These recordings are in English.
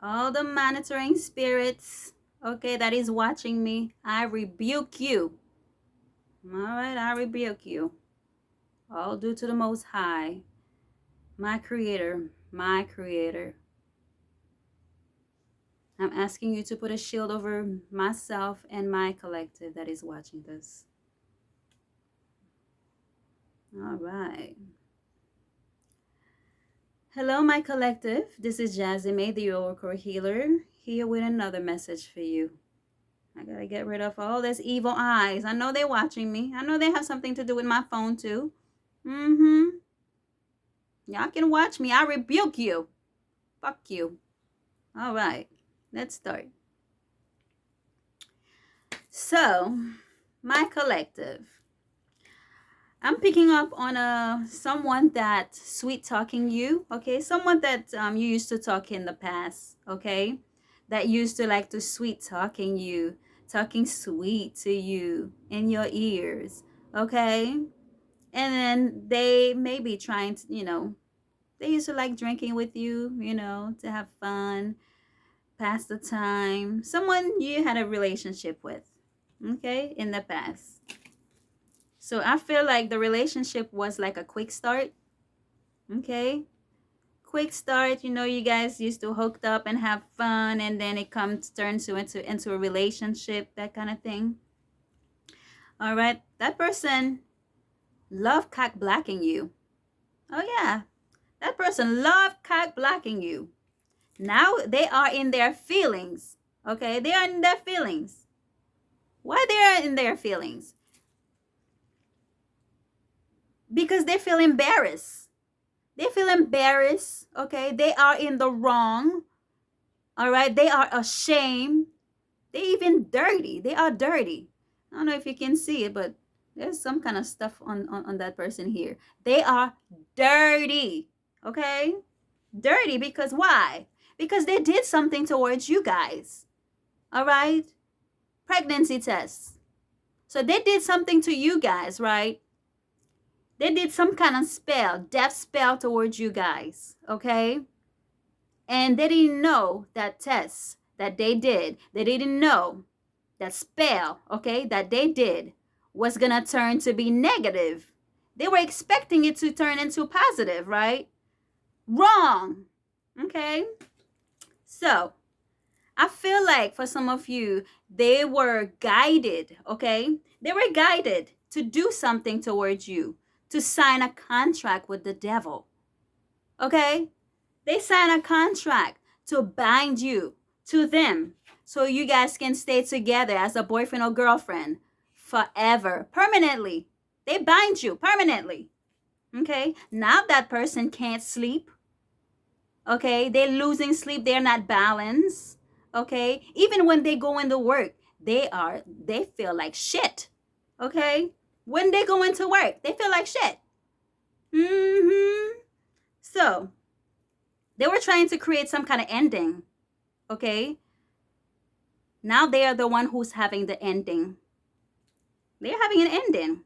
All the monitoring spirits, okay, that is watching me, I rebuke you. All right, I rebuke you. All due to the Most High, my Creator, my Creator. I'm asking you to put a shield over myself and my collective that is watching this. All right. Hello, my collective. This is Jazzy the Oracle Healer, here with another message for you. I gotta get rid of all these evil eyes. I know they're watching me. I know they have something to do with my phone too. Mm-hmm. Y'all can watch me. I rebuke you. Fuck you. All right. Let's start. So, my collective. I'm picking up on someone that sweet talking you, okay? Someone that you used to talk in the past, okay? That used to like to sweet talking you, talking sweet to you in your ears, okay? And then they may be trying to, they used to like drinking with you, to have fun, pass the time. Someone you had a relationship with, okay, in the past. So I feel like the relationship was like a quick start. Okay. Quick start, you guys used to hooked up and have fun, and then it comes turns to into a relationship, that kind of thing. All right. That person love cock blocking you. Oh yeah. That person love cock blocking you. Now they are in their feelings. Okay, they are in their feelings. Why they are in their feelings? Because they feel embarrassed. They feel embarrassed, okay? They are in the wrong, all right? They are ashamed. They even dirty. They are dirty. I don't know if you can see it, but there's some kind of stuff on that person here. They are dirty, okay? Dirty because why? Because they did something towards you guys, all right? Pregnancy tests. So they did something to you guys, right? They did some kind of spell, death spell towards you guys, okay? And they didn't know that test that they did. They didn't know that spell, okay, that they did was gonna turn to be negative. They were expecting it to turn into positive, right? Wrong, okay? So I feel like for some of you, they were guided, okay? They were guided to do something towards you, to sign a contract with the devil, okay? They sign a contract to bind you to them so you guys can stay together as a boyfriend or girlfriend forever, permanently. They bind you permanently. Okay? Now that person can't sleep. Okay? They're losing sleep, they're not balanced. Okay? Even when they go into work, they feel like shit. Okay? When they go into work, they feel like shit. So, they were trying to create some kind of ending, okay? Now they are the one who's having the ending. They're having an ending.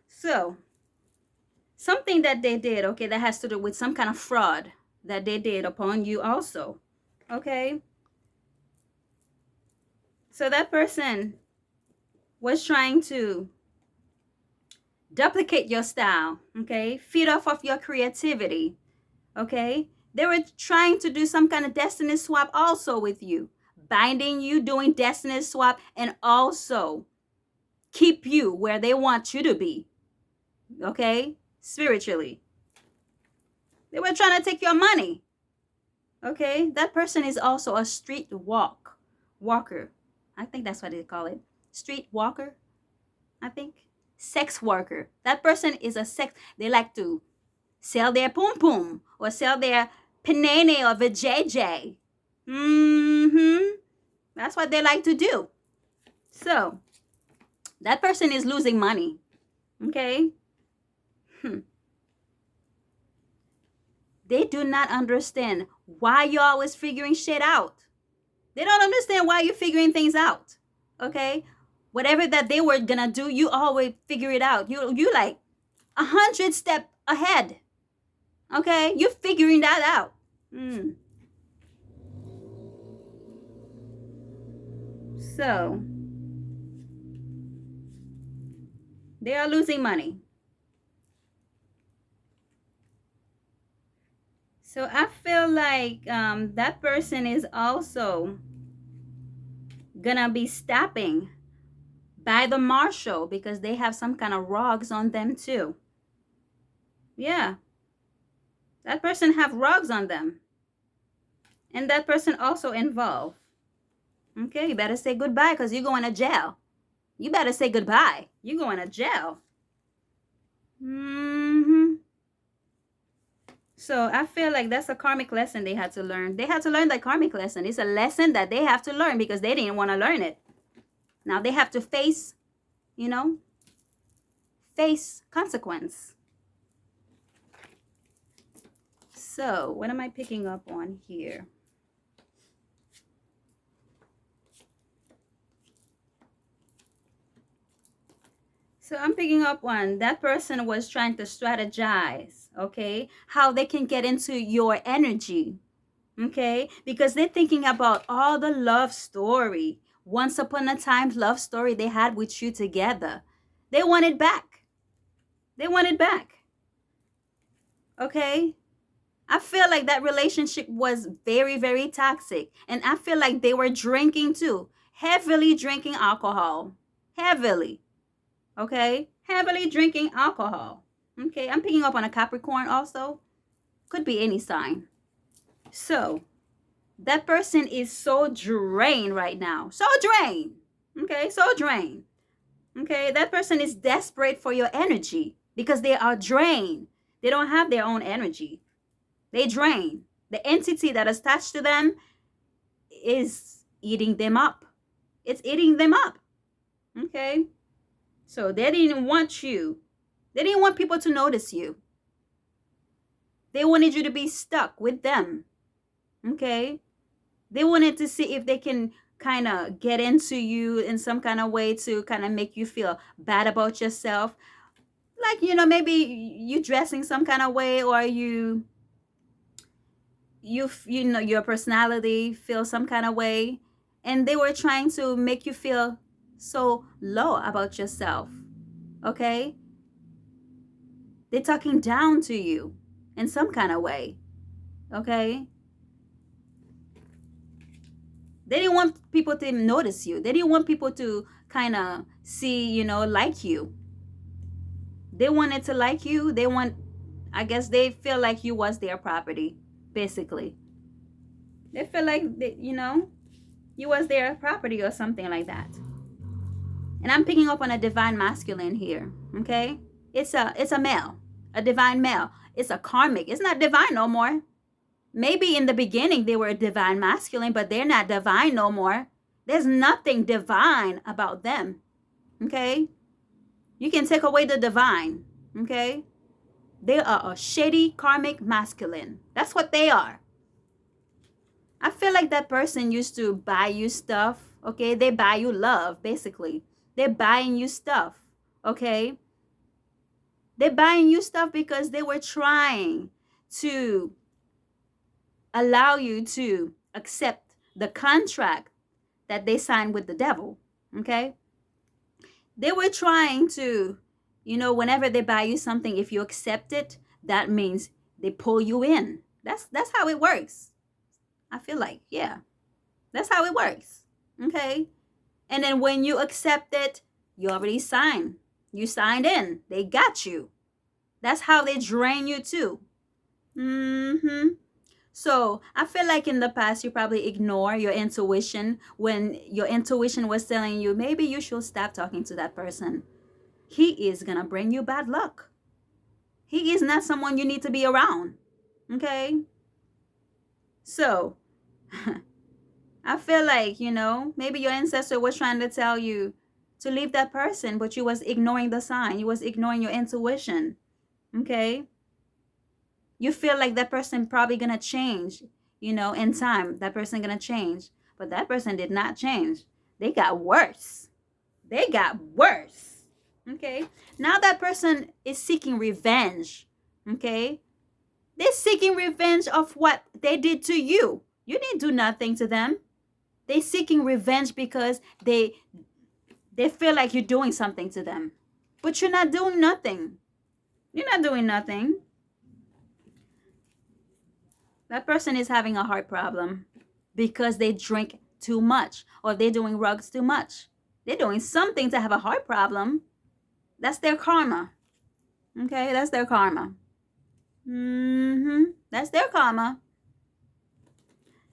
So, something that they did, okay, that has to do with some kind of fraud that they did upon you also, okay? So that person was trying to duplicate your style, okay? Feed off of your creativity, okay? They were trying to do some kind of destiny swap also with you, binding you, doing destiny swap, and also keep you where they want you to be, okay? Spiritually. They were trying to take your money, okay? That person is also a walker. I think that's what they call it. Street walker, I think. Sex worker. That person is a sex, they like to sell their pum pum or sell their panene or vajayjay. That's what they like to do. So that person is losing money. Okay. They do not understand why you're always figuring shit out. They don't understand why you're figuring things out. Okay. Whatever that they were gonna do, you always figure it out. You like 100 step ahead. Okay, you're figuring that out. Mm. So they are losing money. So I feel like that person is also gonna be stopping by the marshal because they have some kind of rugs on them too. Yeah, that person have rugs on them, and that person also involved. Okay, you better say goodbye because you're going to jail. You better say goodbye. You're going to jail. Hmm. So I feel like that's a karmic lesson they had to learn. They had to learn that karmic lesson. It's a lesson that they have to learn because they didn't want to learn it. Now they have to face, you know, face consequence. So what am I picking up on here? So I'm picking up on that person was trying to strategize, okay, how they can get into your energy, okay, because they're thinking about all the love story, once upon a time love story they had with you together. They want it back. They want it back, okay. I feel like that relationship was very, very toxic, and I feel like they were drinking too, heavily drinking alcohol, heavily. Okay, heavily drinking alcohol. Okay, I'm picking up on a Capricorn also. Could be any sign. So that person is so drained right now. So drained. Okay, so drained. Okay, that person is desperate for your energy because they are drained. They don't have their own energy. They drain. The entity that is attached to them is eating them up. It's eating them up. Okay, so they didn't want you. They didn't want people to notice you. They wanted you to be stuck with them. Okay? They wanted to see if they can kind of get into you in some kind of way to kind of make you feel bad about yourself. Like, maybe you dressing some kind of way, or your personality feel some kind of way, and they were trying to make you feel so low about yourself. Okay? They're talking down to you in some kind of way. Okay? They didn't want people to notice you. They didn't want people to kind of see, like you. They wanted to like you. I guess they feel like you was their property, basically. They feel like, you was their property or something like that. And I'm picking up on a divine masculine here, okay? It's a male, a divine male. It's a karmic. It's not divine no more. Maybe in the beginning they were divine masculine, but they're not divine no more. There's nothing divine about them. Okay? You can take away the divine. Okay? They are a shady karmic masculine. That's what they are. I feel like that person used to buy you stuff. Okay? They buy you love, basically. They're buying you stuff. Okay? They're buying you stuff because they were trying to allow you to accept the contract that they signed with the devil. Okay? They were trying to, whenever they buy you something, if you accept it, that means they pull you in. That's how it works. I feel like, yeah. That's how it works. Okay? And then when you accept it, you already signed. You signed in. They got you. That's how they drain you too. Mm-hmm. So I feel like in the past you probably ignore your intuition when your intuition was telling you maybe you should stop talking to that person. He is gonna bring you bad luck. He is not someone you need to be around. Okay? So I feel like, maybe your ancestor was trying to tell you to leave that person, but you was ignoring the sign. You was ignoring your intuition. Okay? You feel like that person probably gonna change, in time. That person gonna change. But that person did not change. They got worse. They got worse. Okay? Now that person is seeking revenge. Okay? They're seeking revenge of what they did to you. You didn't do nothing to them. They're seeking revenge because they feel like you're doing something to them. But you're not doing nothing. You're not doing nothing. That person is having a heart problem because they drink too much or they're doing drugs too much. They're doing something to have a heart problem. That's their karma. Okay, that's their karma. That's their karma.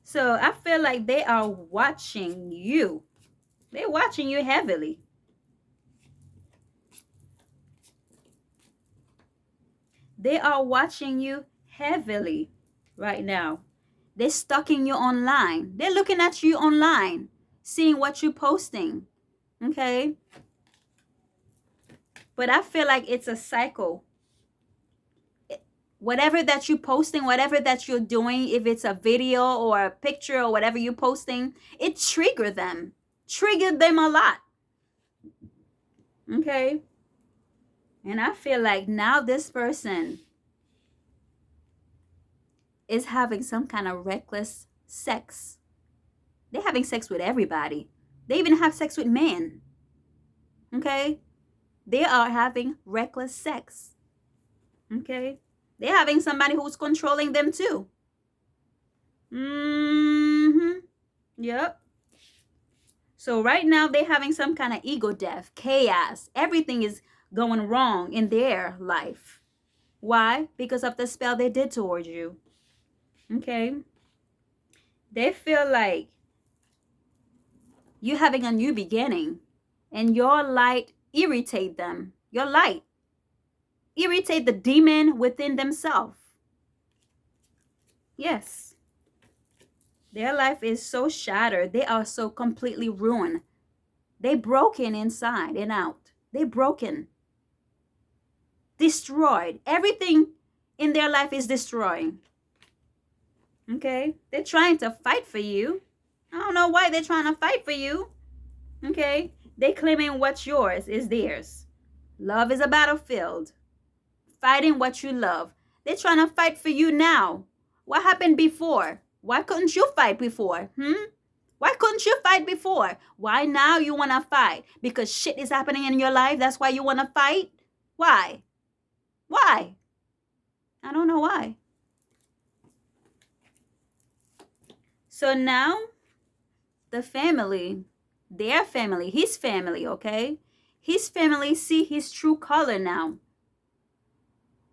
So I feel like they are watching you. They're watching you heavily. They are watching you heavily right now. They're stalking you online. They're looking at you online, seeing what you're posting. Okay? But I feel like it's a cycle. Whatever that you're posting, whatever that you're doing, if it's a video or a picture or whatever you're posting, it triggered them. Triggered them a lot. Okay? And I feel like now this person is having some kind of reckless sex. They're having sex with everybody. They even have sex with men. Okay? They are having reckless sex. Okay? They're having somebody who's controlling them too. Yep. So right now they're having some kind of ego death, chaos. Everything is going wrong in their life. Why? Because of the spell they did towards you. Okay? They feel like you're having a new beginning and your light irritate them. Your light irritate the demon within themselves. Yes. Their life is so shattered. They are so completely ruined. They broken inside and out. They broken. Destroyed. Everything in their life is destroying. Okay? They're trying to fight for you. I don't know why they're trying to fight for you. Okay? They claiming what's yours is theirs. Love is a battlefield. Fighting what you love. They're trying to fight for you now. What happened before? Why couldn't you fight before? Why couldn't you fight before? Why now you want to fight? Because shit is happening in your life. That's why you want to fight? Why? Why? I don't know why. So now, the family, their family, his family, okay? His family see his true color now.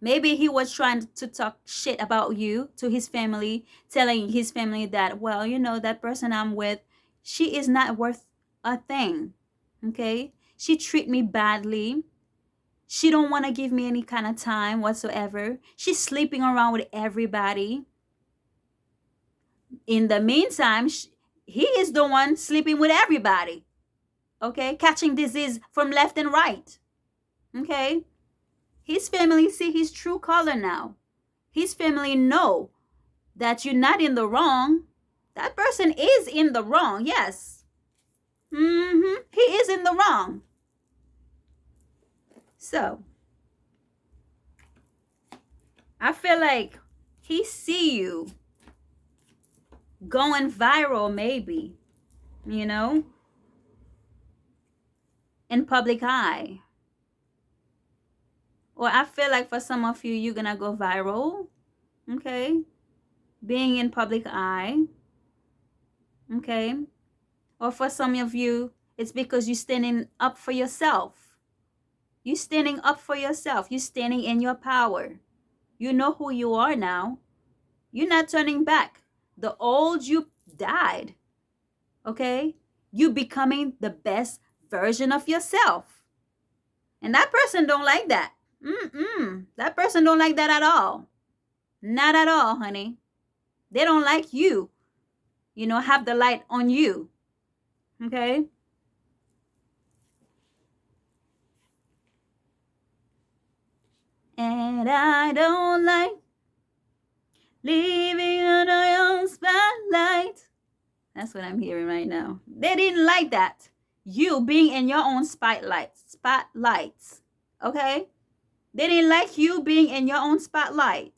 Maybe he was trying to talk shit about you to his family, telling his family that, well, you know, that person I'm with, she is not worth a thing, okay? She treat me badly. She don't want to give me any kind of time whatsoever. She's sleeping around with everybody. In the meantime, he is the one sleeping with everybody, okay? Catching disease from left and right, okay? His family see his true color now. His family know that you're not in the wrong. That person is in the wrong, yes. He is in the wrong. So, I feel like he see you going viral maybe, you know, in public eye. Or I feel like for some of you, you're going to go viral, okay? Being in public eye, okay? Or for some of you, it's because you're standing up for yourself. You're standing up for yourself. You're standing in your power. You know who you are now. You're not turning back. The old you died, okay? You becoming the best version of yourself. And that person don't like that. That person don't like that at all. Not at all, honey. They don't like you. You know, have the light on you. Okay? And I don't like living under your spotlight. That's what I'm hearing right now. They didn't like that. You being in your own spotlights. Okay? They didn't like you being in your own spotlight.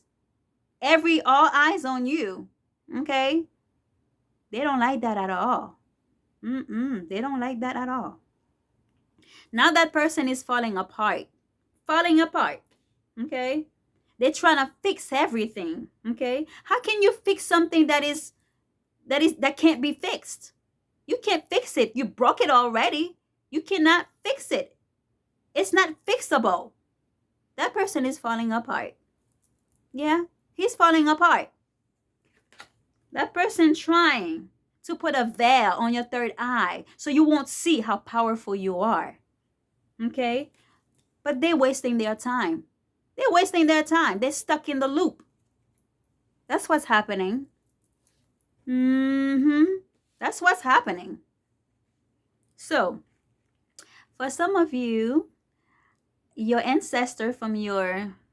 All eyes on you. Okay? They don't like that at all. They don't like that at all. Now that person is falling apart. Falling apart. Okay? They're trying to fix everything. Okay? How can you fix something that can't be fixed? You can't fix it. You broke it already. You cannot fix it. It's not fixable. That person is falling apart. Yeah, he's falling apart. That person trying to put a veil on your third eye so you won't see how powerful you are. Okay? But they're wasting their time. They're wasting their time. They're stuck in the loop. That's what's happening. That's what's happening. So, for some of you, your ancestor from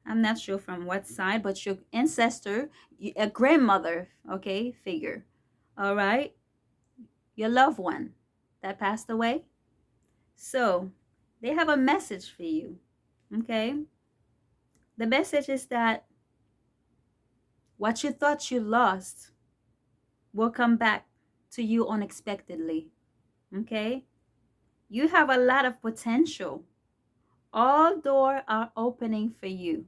I'm not sure from what side, but your ancestor, a grandmother, okay, figure, all right, your loved one that passed away. So they have a message for you, okay? The message is that what you thought you lost will come back to you unexpectedly, okay? You have a lot of potential. All doors are opening for you,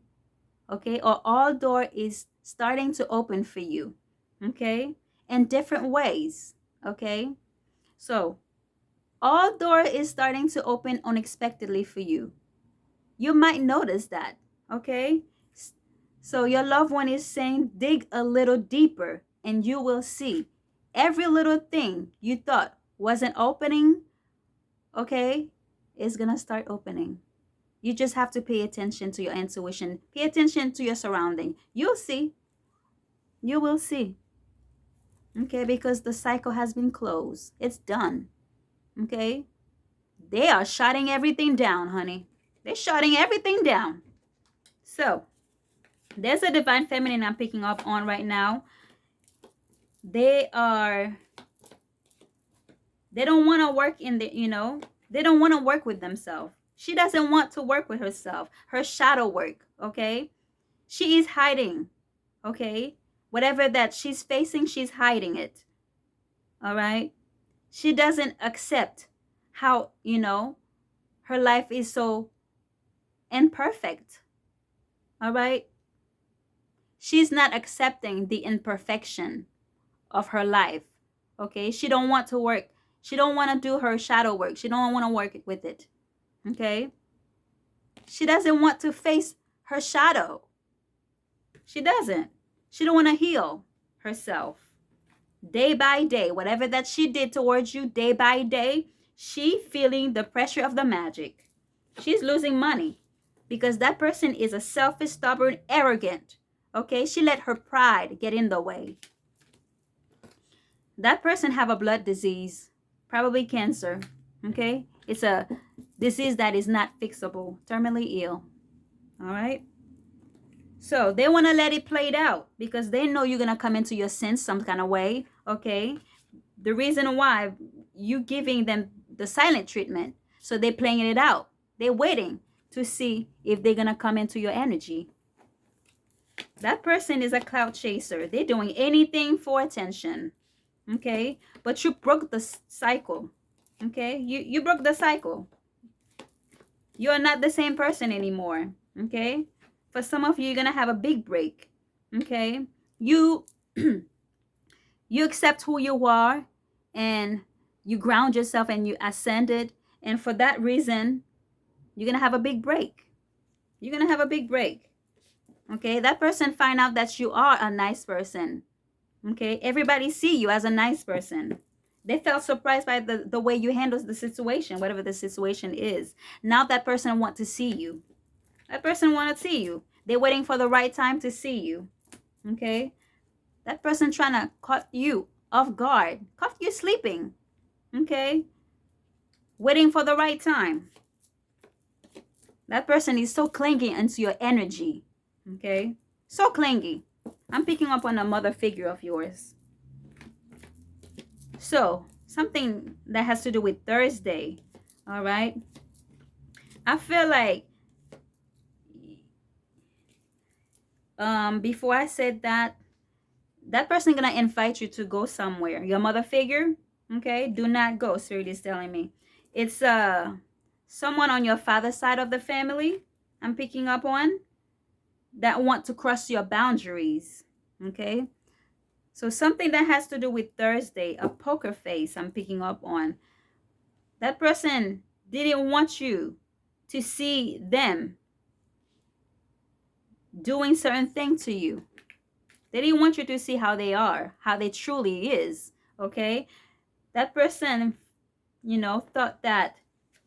okay? Or all door is starting to open for you, okay? In different ways, okay? So all door is starting to open unexpectedly for you. You might notice that, okay? So your loved one is saying, dig a little deeper and you will see every little thing you thought wasn't opening, okay, is gonna start opening. You just have to pay attention to your intuition. Pay attention to your surrounding. You'll see. You will see. Okay, because the cycle has been closed. It's done. Okay? They are shutting everything down, honey. They're shutting everything down. So, there's a divine feminine I'm picking up on right now. They don't want to work in the, they don't want to work with themselves. She doesn't want to work with herself. Her shadow work, okay? She is hiding, okay? Whatever that she's facing, she's hiding it. All right? She doesn't accept how, her life is so imperfect. All right? She's not accepting the imperfection of her life. Okay? She don't want to work. She don't want to do her shadow work. She don't want to work with it. Okay? She doesn't want to face her shadow. She doesn't. She don't want to heal herself. Day by day, whatever that she did towards you, day by day, she feeling the pressure of the magic. She's losing money because that person is a selfish, stubborn, arrogant. Okay? She let her pride get in the way. That person have a blood disease, probably cancer. Okay? It's a disease that is not fixable, terminally ill. All right? So they want to let it play it out because they know you're going to come into your sense some kind of way, okay? The reason why you giving them the silent treatment, so they're playing it out. They're waiting to see if they're going to come into your energy. That person is a cloud chaser. They're doing anything for attention, okay? But you broke the cycle, okay? You broke the cycle. You're not the same person anymore, okay? For some of you, you're going to have a big break, okay? You accept who you are and you ground yourself and you ascended. And for that reason, you're going to have a big break. You're going to have a big break, okay? That person find out that you are a nice person, okay? Everybody see you as a nice person. They felt surprised by the way you handle the situation, whatever the situation is. Now that person want to see you. That person want to see you. They're waiting for the right time to see you. Okay? That person trying to cut you off guard. Caught you sleeping. Okay? Waiting for the right time. That person is so clingy into your energy. Okay? So clingy. I'm picking up on a mother figure of yours. So, something that has to do with Thursday. All right? I feel like Before I said that, that person gonna invite you to go somewhere. Your mother figure, okay? Do not go. Spirit is telling me, it's someone on your father's side of the family. I'm picking up on that want to cross your boundaries, okay? So something that has to do with Thursday, a poker face. I'm picking up on that person didn't want you to see them doing certain things to you. They didn't want you to see how they are, how they truly is, okay? That person, thought that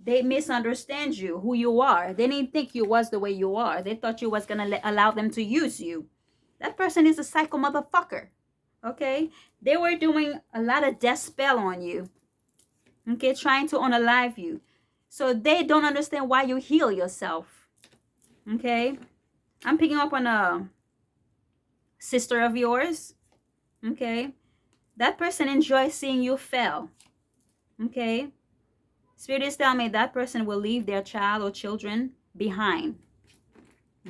they misunderstand you, who you are. They didn't think you was the way you are. They thought you was going to allow them to use you. That person is a psycho motherfucker, okay? They were doing a lot of death spell on you, okay, trying to unalive you. So they don't understand why you heal yourself, okay? I'm picking up on a sister of yours, okay? That person enjoys seeing you fail, okay? Spirit is telling me that person will leave their child or children behind,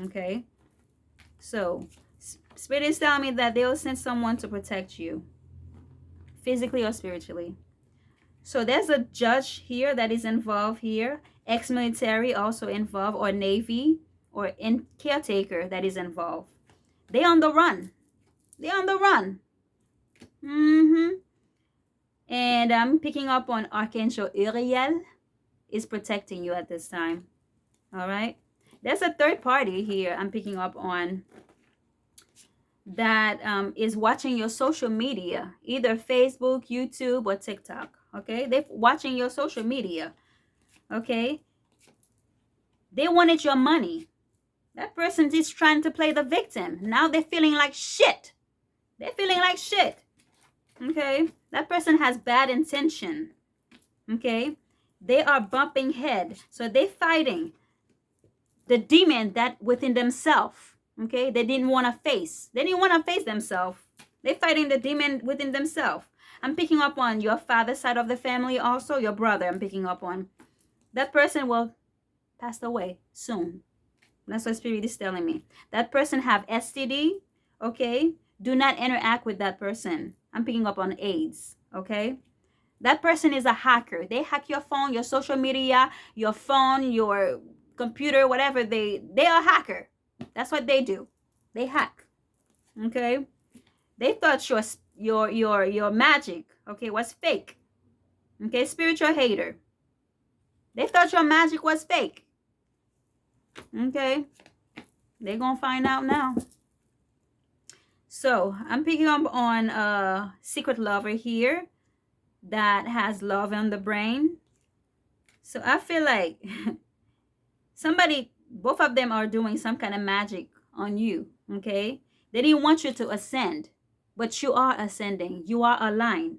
okay? So Spirit is telling me that they'll send someone to protect you, physically or spiritually. So there's a judge here that is involved here, ex-military also involved, or Navy, or in caretaker that is involved. They on the run. They on the run. And I'm picking up on Archangel Uriel is protecting you at this time. All right. There's a third party here I'm picking up on that is watching your social media, either Facebook, YouTube, or TikTok. Okay. They're watching your social media. Okay. They wanted your money. That person is trying to play the victim. Now they're feeling like shit. They're feeling like shit. Okay. That person has bad intention. Okay. They are bumping head. So they're fighting the demon that within themselves. Okay. They didn't want to face. They didn't want to face themselves. They're fighting the demon within themselves. I'm picking up on your father's side of the family also. Your brother I'm picking up on. That person will pass away soon. That's what Spirit is telling me. That person have STD. Okay. Do not interact with that person. I'm picking up on AIDS. Okay. That person is a hacker. They hack your phone, your social media, your phone, your computer, whatever. They are a hacker. That's what they do. They hack. Okay. They thought your magic, okay, was fake. Okay, spiritual hater. They thought your magic was fake. Okay. They're gonna find out now. So I'm picking up on a secret lover here that has love on the brain. So I feel like both of them are doing some kind of magic on you, okay? They didn't want you to ascend, but you are ascending. You are aligned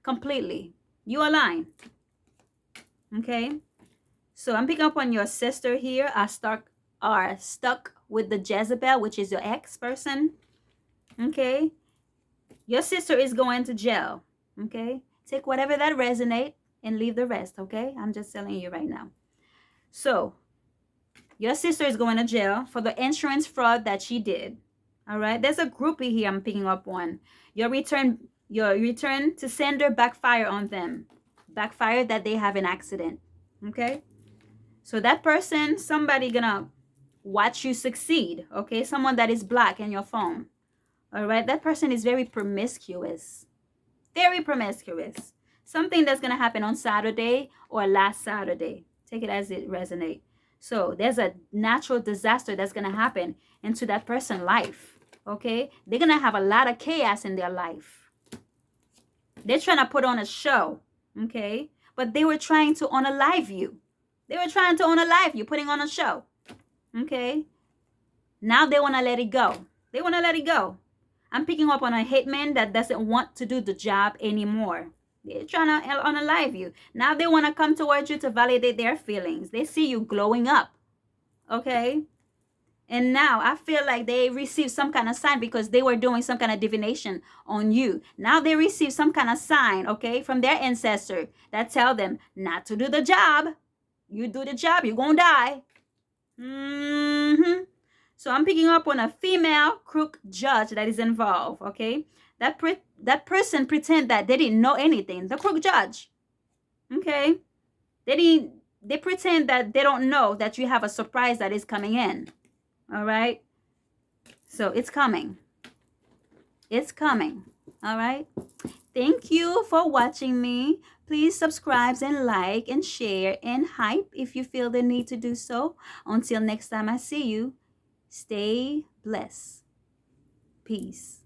completely. You align, okay? So I'm picking up on your sister here. Are stuck with the Jezebel, which is your ex person, okay? Your sister is going to jail, okay? Take whatever that resonate and leave the rest, okay? I'm just telling you right now. So your sister is going to jail for the insurance fraud that she did. All right. There's a groupie here I'm picking up on. Your return to sender backfire on them. Backfire that they have an accident. Okay. So that person, somebody gonna watch you succeed. Okay. Someone that is black in your phone. All right. That person is very promiscuous. Very promiscuous. Something that's gonna happen on Saturday or last Saturday. Take it as it resonates. So there's a natural disaster that's going to happen into that person's life, okay? They're going to have a lot of chaos in their life. They're trying to put on a show, okay? But they were trying to unalive you. They were trying to unalive you, putting on a show, okay? Now they want to let it go. They want to let it go. I'm picking up on a hitman that doesn't want to do the job anymore. They're trying to unalive you. Now they want to come towards you to validate their feelings. They see you glowing up. Okay? And now I feel like they received some kind of sign because they were doing some kind of divination on you. Now they receive some kind of sign, okay, from their ancestor that tell them not to do the job. You do the job, you're going to die. So I'm picking up on a female crook judge that is involved, okay? That person pretend that they didn't know anything. The crook judge, okay? They pretend that they don't know that you have a surprise that is coming in. All right? So it's coming. It's coming. All right? Thank you for watching me. Please subscribe and like and share and hype if you feel the need to do so. Until next time I see you, stay blessed. Peace.